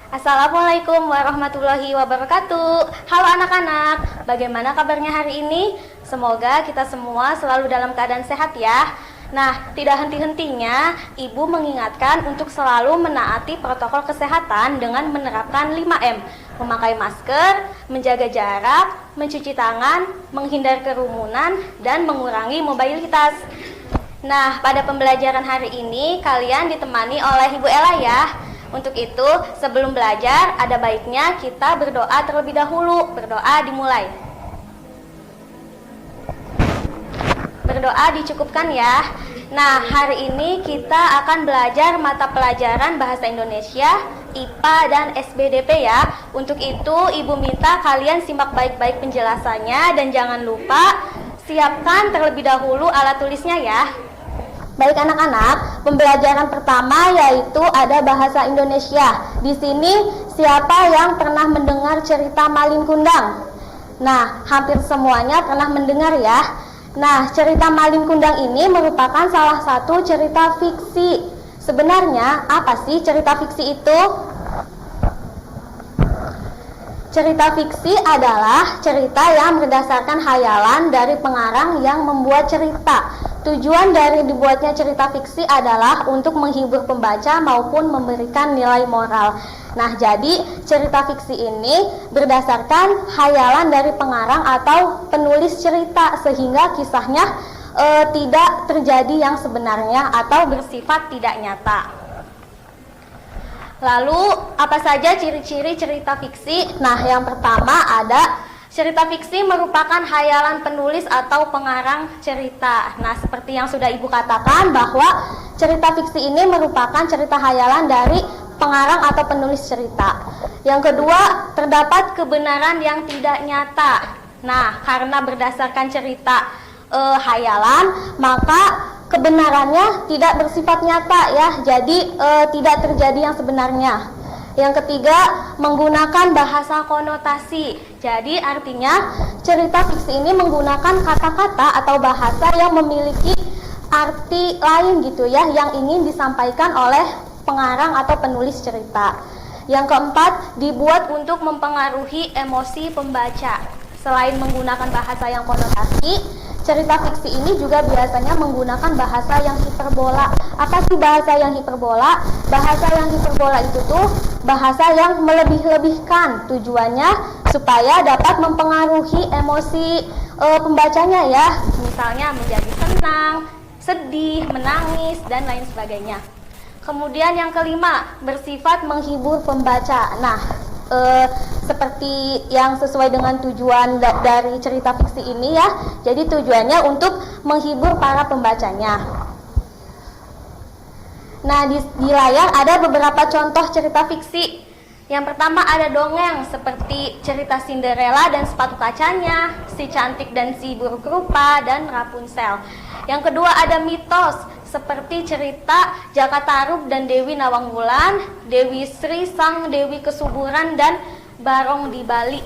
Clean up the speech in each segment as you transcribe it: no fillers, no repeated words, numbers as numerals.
Assalamualaikum warahmatullahi wabarakatuh. Halo anak-anak, bagaimana kabarnya hari ini? Semoga kita semua selalu dalam keadaan sehat ya. Nah, tidak henti-hentinya Ibu mengingatkan untuk selalu menaati protokol kesehatan dengan menerapkan 5M. Memakai masker, menjaga jarak, mencuci tangan, menghindar kerumunan, dan mengurangi mobilitas. Nah, pada pembelajaran hari ini kalian ditemani oleh Ibu Ella ya. Untuk itu, sebelum belajar, ada baiknya kita berdoa terlebih dahulu. Berdoa dimulai. Berdoa dicukupkan ya. Nah, hari ini kita akan belajar mata pelajaran Bahasa Indonesia, IPA, dan SBDP ya. Untuk itu, Ibu minta kalian simak baik-baik penjelasannya dan jangan lupa siapkan terlebih dahulu alat tulisnya ya. Baik anak-anak, pembelajaran pertama yaitu ada bahasa Indonesia. Di sini siapa yang pernah mendengar cerita Malin Kundang? Nah, hampir semuanya pernah mendengar ya. Nah, cerita Malin Kundang ini merupakan salah satu cerita fiksi. Sebenarnya apa sih cerita fiksi itu? Cerita fiksi adalah cerita yang berdasarkan hayalan dari pengarang yang membuat cerita. Tujuan dari dibuatnya cerita fiksi adalah untuk menghibur pembaca maupun memberikan nilai moral. Nah, jadi cerita fiksi ini berdasarkan hayalan dari pengarang atau penulis cerita sehingga kisahnya tidak terjadi yang sebenarnya atau bersifat tidak nyata. Lalu, apa saja ciri-ciri cerita fiksi? Nah, yang pertama ada cerita fiksi merupakan hayalan penulis atau pengarang cerita. Nah, seperti yang sudah Ibu katakan bahwa cerita fiksi ini merupakan cerita hayalan dari pengarang atau penulis cerita. Yang kedua, terdapat kebenaran yang tidak nyata. Nah, karena berdasarkan cerita hayalan, maka kebenarannya tidak bersifat nyata ya. Jadi tidak terjadi yang sebenarnya. Yang ketiga, menggunakan bahasa konotasi. Jadi artinya cerita fiksi ini menggunakan kata-kata atau bahasa yang memiliki arti lain gitu ya, yang ingin disampaikan oleh pengarang atau penulis cerita. Yang keempat, dibuat untuk mempengaruhi emosi pembaca. Selain menggunakan bahasa yang konotasi, cerita fiksi ini juga biasanya menggunakan bahasa yang hiperbola. Apa sih bahasa yang hiperbola? Bahasa yang hiperbola itu tuh bahasa yang melebih-lebihkan. Tujuannya supaya dapat mempengaruhi emosi pembacanya ya. Misalnya menjadi senang, sedih, menangis, dan lain sebagainya. Kemudian yang kelima, bersifat menghibur pembaca. Nah, seperti yang sesuai dengan tujuan dari cerita fiksi ini ya. Jadi tujuannya untuk menghibur para pembacanya. Nah, di layar ada beberapa contoh cerita fiksi. Yang pertama ada dongeng seperti cerita Cinderella dan sepatu kacanya, Si Cantik dan si Buruk Rupa, dan Rapunzel. Yang kedua ada mitos seperti cerita Jaka Tarub dan Dewi Nawangwulan, Dewi Sri Sang Dewi Kesuburan, dan Barong di Bali.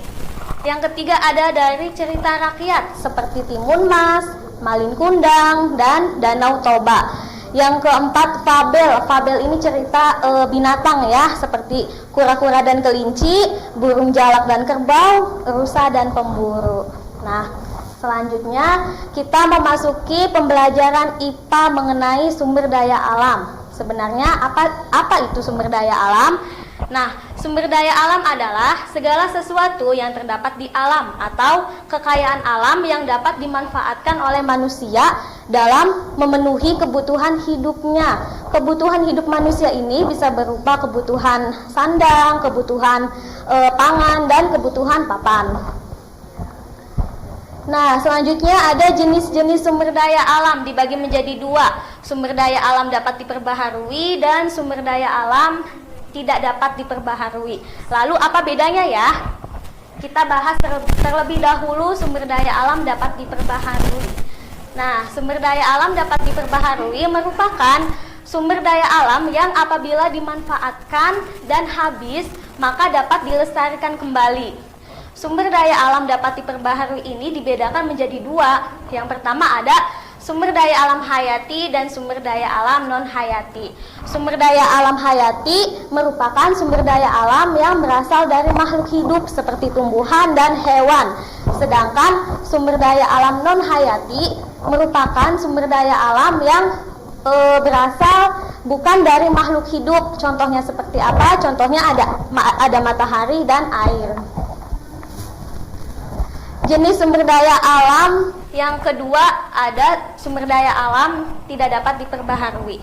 Yang ketiga ada dari cerita rakyat seperti Timun Mas, Malin Kundang, dan Danau Toba. Yang keempat fabel. Fabel ini cerita binatang ya, seperti kura-kura dan kelinci, burung jalak dan kerbau, rusa dan pemburu. Nah, selanjutnya kita memasuki pembelajaran IPA mengenai sumber daya alam. Sebenarnya apa itu sumber daya alam? Nah, sumber daya alam adalah segala sesuatu yang terdapat di alam atau kekayaan alam yang dapat dimanfaatkan oleh manusia dalam memenuhi kebutuhan hidupnya. Kebutuhan hidup manusia ini bisa berupa kebutuhan sandang, kebutuhan pangan, dan kebutuhan papan. Nah, selanjutnya ada jenis-jenis sumber daya alam dibagi menjadi dua. Sumber daya alam dapat diperbaharui dan sumber daya alam tidak dapat diperbaharui. Lalu apa bedanya ya? Kita bahas terlebih dahulu sumber daya alam dapat diperbaharui. Nah, sumber daya alam dapat diperbaharui merupakan sumber daya alam yang apabila dimanfaatkan dan habis, maka dapat dilestarikan kembali. Sumber daya alam dapat diperbaharui ini dibedakan menjadi dua. Yang pertama ada sumber daya alam hayati dan sumber daya alam non hayati. Sumber daya alam hayati merupakan sumber daya alam yang berasal dari makhluk hidup seperti tumbuhan dan hewan. Sedangkan sumber daya alam non hayati merupakan sumber daya alam yang berasal bukan dari makhluk hidup. Contohnya seperti apa? Contohnya ada matahari dan air. Jenis sumber daya alam yang kedua ada sumber daya alam tidak dapat diperbaharui.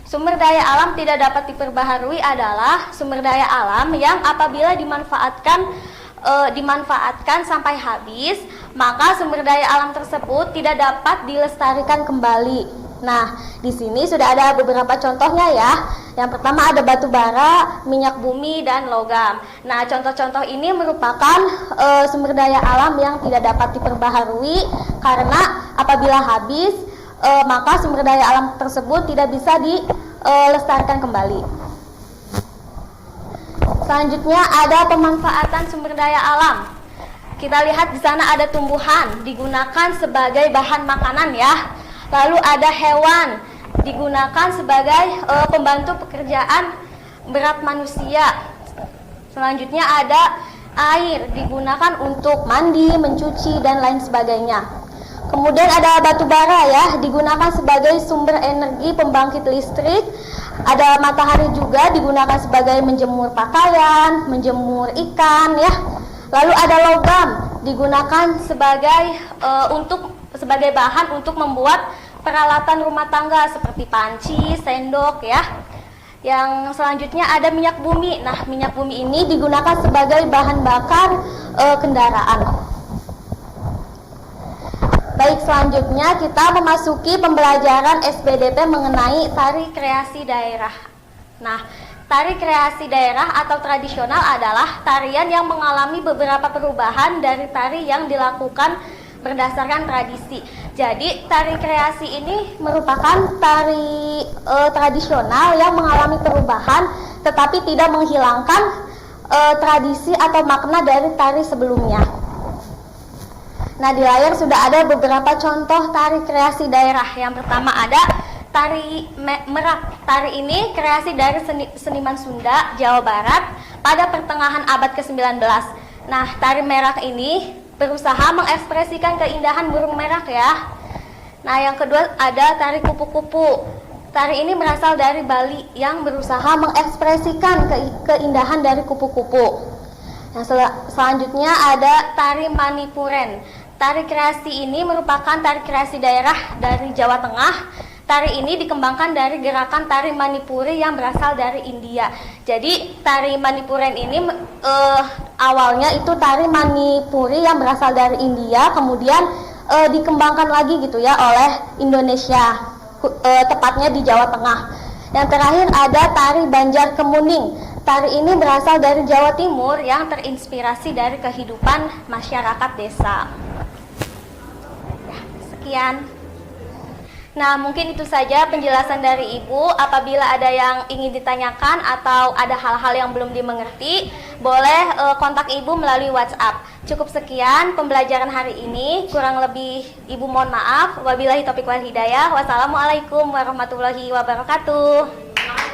Sumber daya alam tidak dapat diperbaharui adalah sumber daya alam yang apabila dimanfaatkan sampai habis, maka sumber daya alam tersebut tidak dapat dilestarikan kembali. Nah, di sini sudah ada beberapa contohnya ya. Yang pertama ada batu bara, minyak bumi, dan logam. Nah, contoh-contoh ini merupakan sumber daya alam yang tidak dapat diperbaharui karena apabila habis, maka sumber daya alam tersebut tidak bisa dilestarikan kembali. Selanjutnya ada pemanfaatan sumber daya alam. Kita lihat di sana ada tumbuhan digunakan sebagai bahan makanan ya. Lalu ada hewan digunakan sebagai pembantu pekerjaan berat manusia. Selanjutnya ada air digunakan untuk mandi, mencuci, dan lain sebagainya. Kemudian ada batu bara ya, digunakan sebagai sumber energi pembangkit listrik. Ada matahari juga digunakan sebagai menjemur pakaian, menjemur ikan ya. Lalu ada logam digunakan sebagai bahan untuk membuat peralatan rumah tangga seperti panci, sendok ya. Yang selanjutnya ada minyak bumi. Nah, minyak bumi ini digunakan sebagai bahan bakar kendaraan. Baik, selanjutnya kita memasuki pembelajaran SBDP mengenai tari kreasi daerah. Nah, tari kreasi daerah atau tradisional adalah tarian yang mengalami beberapa perubahan dari tari yang dilakukan berdasarkan tradisi. Jadi tari kreasi ini merupakan tari tradisional yang mengalami perubahan tetapi tidak menghilangkan tradisi atau makna dari tari sebelumnya. Nah, di layar sudah ada beberapa contoh tari kreasi daerah. Yang pertama ada tari merak. Tari ini kreasi dari seniman Sunda, Jawa Barat pada pertengahan abad ke-19. Nah, tari merak ini berusaha mengekspresikan keindahan burung merak ya. Nah, yang kedua ada tari kupu-kupu. Tari ini berasal dari Bali yang berusaha mengekspresikan keindahan dari kupu-kupu. Nah, selanjutnya ada tari Manipuren. Tari kreasi ini merupakan tari kreasi daerah dari Jawa Tengah. Tari ini dikembangkan dari gerakan tari Manipuri yang berasal dari India. Jadi tari Manipuren ini awalnya itu tari Manipuri yang berasal dari India, kemudian dikembangkan lagi gitu ya oleh Indonesia, tepatnya di Jawa Tengah. Yang terakhir ada tari Banjar Kemuning. Tari ini berasal dari Jawa Timur yang terinspirasi dari kehidupan masyarakat desa. Ya, sekian. Nah, mungkin itu saja penjelasan dari Ibu. Apabila ada yang ingin ditanyakan atau ada hal-hal yang belum dimengerti, boleh kontak Ibu melalui WhatsApp. Cukup sekian pembelajaran hari ini. Kurang lebih Ibu mohon maaf. Wabillahi taufiq wal hidayah. Wassalamualaikum warahmatullahi wabarakatuh.